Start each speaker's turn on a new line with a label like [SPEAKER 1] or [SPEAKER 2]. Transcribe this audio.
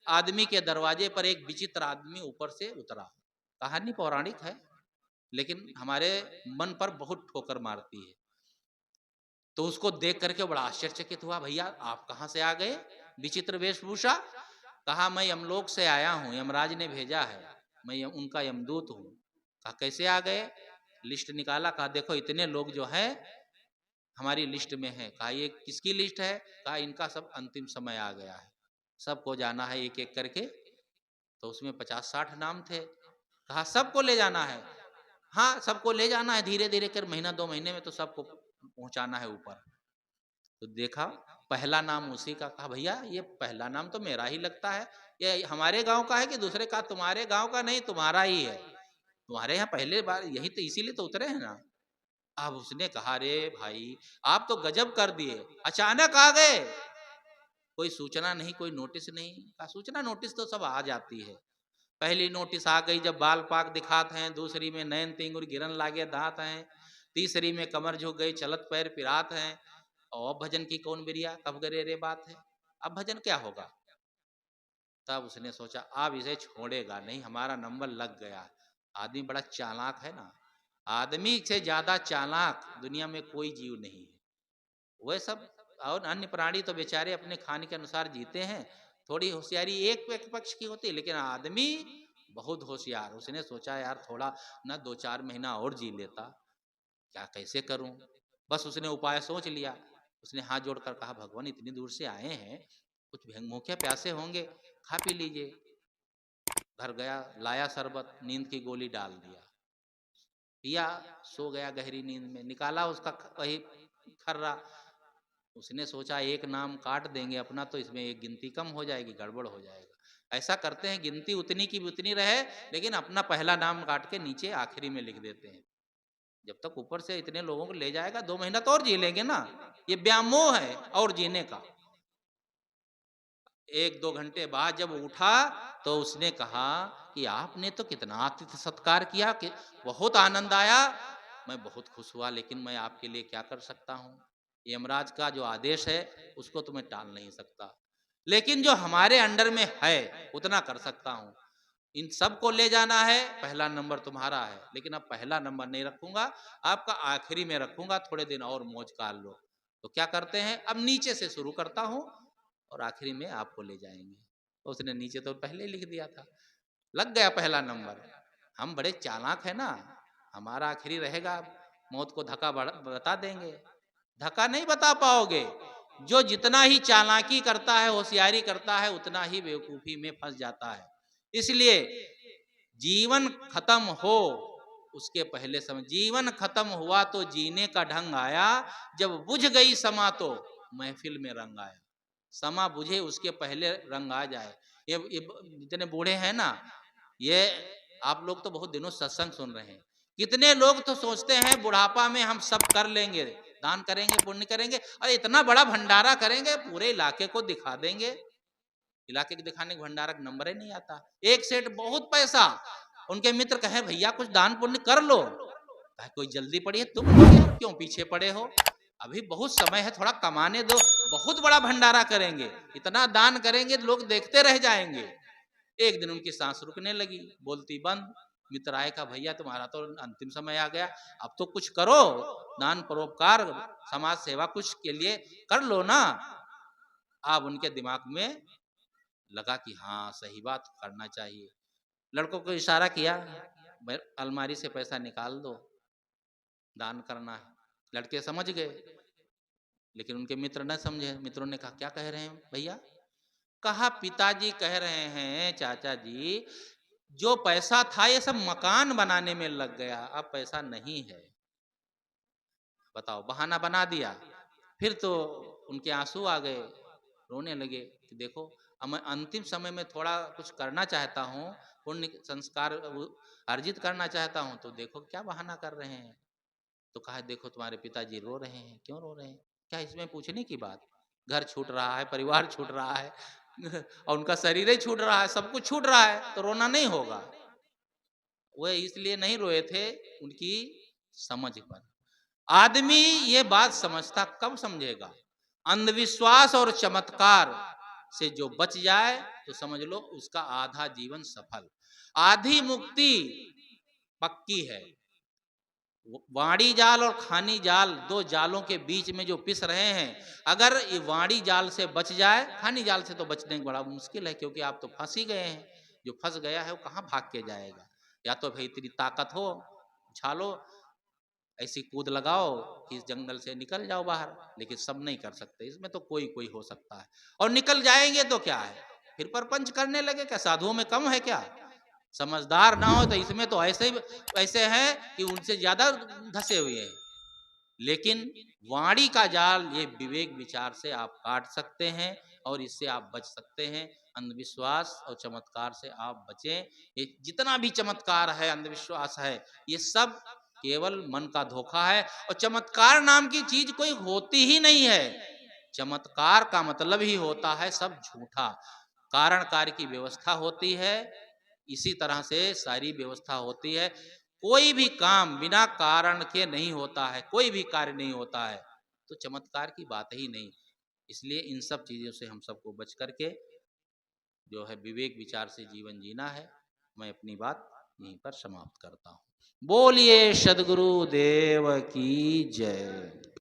[SPEAKER 1] आदमी के दरवाजे पर एक विचित्र आदमी ऊपर से उतरा। कहानी पौराणिक है, लेकिन हमारे मन पर बहुत ठोकर मारती है। तो उसको देख करके बड़ा आश्चर्यचकित हुआ, भैया आप कहाँ से आ गए, विचित्र वेशभूषा? कहा मैं यमलोक से आया हूँ, यमराज ने भेजा है, मैं उनका यमदूत हूँ। कहा कैसे आ गए? लिस्ट निकाला, कहा देखो इतने लोग जो हैं हमारी लिस्ट में है। कहा ये किसकी लिस्ट है? कहा इनका सब अंतिम समय आ गया है, सबको जाना है एक एक करके। तो उसमें 50-60 नाम थे। कहा सबको ले जाना है? हाँ सबको ले जाना है, धीरे धीरे कर महीना 2 महीने में तो सबको पहुंचाना है ऊपर। तो देखा पहला नाम उसी का। कहा भैया ये पहला नाम तो मेरा ही लगता है, ये हमारे गांव का है कि दूसरे का? तुम्हारे गांव का नहीं, तुम्हारा ही है, तुम्हारे यहाँ पहले बार यही तो इसीलिए तो उतरे हैं ना। अब उसने कहा रे भाई आप तो गजब कर दिए, अचानक आ गए, कोई सूचना नहीं, कोई नोटिस नहीं। कहा सूचना नोटिस तो सब आ जाती है। पहली नोटिस आ गई जब बाल पाक दिखाते हैं, दूसरी में नयन तिंगुर गिरन लागे दांत हैं, तीसरी में कमर झुक गई चलत पैर पिरात हैं, और भजन की कौन बिरिया कब करे रे बात है। अब भजन क्या होगा? तब उसने सोचा अब इसे छोड़ेगा नहीं, हमारा नंबर लग गया। आदमी बड़ा चालाक है ना, आदमी से ज्यादा चालाक दुनिया में कोई जीव नहीं है। वह सब और अन्य प्राणी तो बेचारे अपने खाने के अनुसार जीते हैं, थोड़ी होशियारी एक पक्ष की होती है, लेकिन आदमी बहुत होशियार। उसने सोचा यार थोड़ा ना 2-4 महीना और जी लेता, क्या कैसे करूं। बस उसने उपाय सोच लिया। उसने हाथ जोड़कर कहा भगवान इतनी दूर से आए हैं, कुछ भूखे प्यासे होंगे, खा पी लीजिए। घर गया, लाया शरबत, नींद की गोली डाल दिया, पिया, सो गया गहरी नींद में। निकाला उसका वही खर्रा। उसने सोचा एक नाम काट देंगे अपना तो इसमें एक गिनती कम हो जाएगी, गड़बड़ हो जाएगा। ऐसा करते हैं गिनती उतनी की उतनी रहे, लेकिन अपना पहला नाम काट के नीचे आखिरी में लिख देते हैं। जब तक ऊपर से इतने लोगों को ले जाएगा 2 महीना तो और जी लेंगे ना, ये व्यामोह है और जीने का। 1-2 घंटे बाद जब उठा तो उसने कहा कि आपने तो कितना आतिथ्य सत्कार किया कि बहुत आनंद आया, मैं बहुत खुश हुआ, लेकिन मैं आपके लिए क्या कर सकता हूँ, यमराज का जो आदेश है उसको तो मैं टाल नहीं सकता, लेकिन जो हमारे अंडर में है उतना कर सकता हूँ। इन सबको ले जाना है, पहला नंबर तुम्हारा है, लेकिन अब पहला नंबर नहीं रखूंगा, आपका आखिरी में रखूंगा, थोड़े दिन और मौज काल लो। तो क्या करते हैं, अब नीचे से शुरू करता हूं और आखिरी में आपको ले जाएंगे। तो उसने नीचे तो पहले ही लिख दिया था, लग गया पहला नंबर। हम बड़े चालाक है ना, हमारा आखिरी रहेगा, मौत को धक्का बता देंगे। धक्का नहीं बता पाओगे, जो जितना ही चालाकी करता है, होशियारी करता है, उतना ही बेवकूफी में फंस जाता है। इसलिए जीवन खत्म हो उसके पहले समय, जीवन खत्म हुआ तो जीने का ढंग आया, जब बुझ गई समा तो महफिल में रंग आया। समा बुझे उसके पहले रंग आ जाए। ये जितने बूढ़े हैं ना, ये आप लोग तो बहुत दिनों सत्संग सुन रहे हैं, कितने लोग तो सोचते हैं बुढ़ापा में हम सब कर लेंगे, दान करेंगे, पुण्य करेंगे, और इतना बड़ा भंडारा करेंगे, पूरे इलाके को दिखा देंगे। इलाके के दिखाने का भंडारा का नंबर ही नहीं आता। एक सेठ बहुत पैसा, उनके मित्र कहे भैया कुछ दान पुण्य कर लो, कोई जल्दी पड़ी है, तुम लोग यार क्यों पीछे पड़े हो, अभी बहुत समय है, थोड़ा कमाने दो, बहुत बड़ा भंडारा करेंगे, इतना दान करेंगे लोग देखते रह जाएंगे। एक दिन उनकी सांस रुकने लगी, बोलती बंद। मित्र आए, का भैया तुम्हारा तो अंतिम समय आ गया, अब तो कुछ करो, दान परोपकार समाज सेवा कुछ के लिए कर लो ना। अब उनके दिमाग में लगा कि हाँ सही बात करना चाहिए। लड़कों को इशारा किया, अलमारी से पैसा निकाल दो, दान करना है। लड़के समझ गए, लेकिन उनके मित्र न समझे। मित्रों ने कहा क्या कह रहे हैं भैया? कहा पिताजी कह रहे हैं चाचा जी, जो पैसा था ये सब मकान बनाने में लग गया, अब पैसा नहीं है। बताओ, बहाना बना दिया। फिर तो उनके आंसू आ गए, रोने लगे कि देखो अब मैं अंतिम समय में थोड़ा कुछ करना चाहता हूँ, पुण्य संस्कार अर्जित करना चाहता हूँ, तो देखो क्या बहाना कर रहे हैं। तो कहा देखो तुम्हारे पिताजी रो रहे हैं, क्यों रो रहे हैं, क्या इसमें पूछने की बात, घर छूट रहा है, परिवार छूट रहा है और उनका शरीर ही छूट रहा है, सब कुछ छूट रहा है, तो रोना नहीं होगा। वह इसलिए नहीं रोए थे, उनकी समझ पर। आदमी ये बात समझता कब समझेगा, अंधविश्वास और चमत्कार से जो बच जाए तो समझ लो उसका आधा जीवन सफल। आधी मुक्ति पक्की है। वाणी जाल और खानी जाल, दो जालों के बीच में जो पिस रहे हैं, अगर ये वाणी जाल से बच जाए, खानी जाल से तो बचने बड़ा मुश्किल है, क्योंकि आप तो फंस ही गए हैं। जो फंस गया है वो कहाँ भाग के जाएगा। या तो भाई इतनी ताकत हो, उछालो, ऐसी कूद लगाओ कि इस जंगल से निकल जाओ बाहर, लेकिन सब नहीं कर सकते। इसमें तो कोई कोई हो सकता है, और निकल जाएंगे तो क्या है, फिर परपंच करने लगे क्या? साधुओं में कम है क्या? समझदार ना हो तो इसमें तो ऐसे हैं कि उनसे ज्यादा धसे हुए हैं। लेकिन वाणी का जाल, ये विवेक विचार से आप काट सकते हैं और इससे आप बच सकते हैं। अंधविश्वास और चमत्कार से आप बचें। ये जितना भी चमत्कार है, अंधविश्वास है, ये सब केवल मन का धोखा है। और चमत्कार नाम की चीज कोई होती ही नहीं है। चमत्कार का मतलब ही होता है सब झूठा। कारण कार्य की व्यवस्था होती है, इसी तरह से सारी व्यवस्था होती है। कोई भी काम बिना कारण के नहीं होता है, कोई भी कार्य नहीं होता है, तो चमत्कार की बात ही नहीं। इसलिए इन सब चीजों से हम सबको बच करके जो है विवेक विचार से जीवन जीना है। मैं अपनी बात यहीं पर समाप्त करता हूँ। बोलिए सदगुरु देव की जय।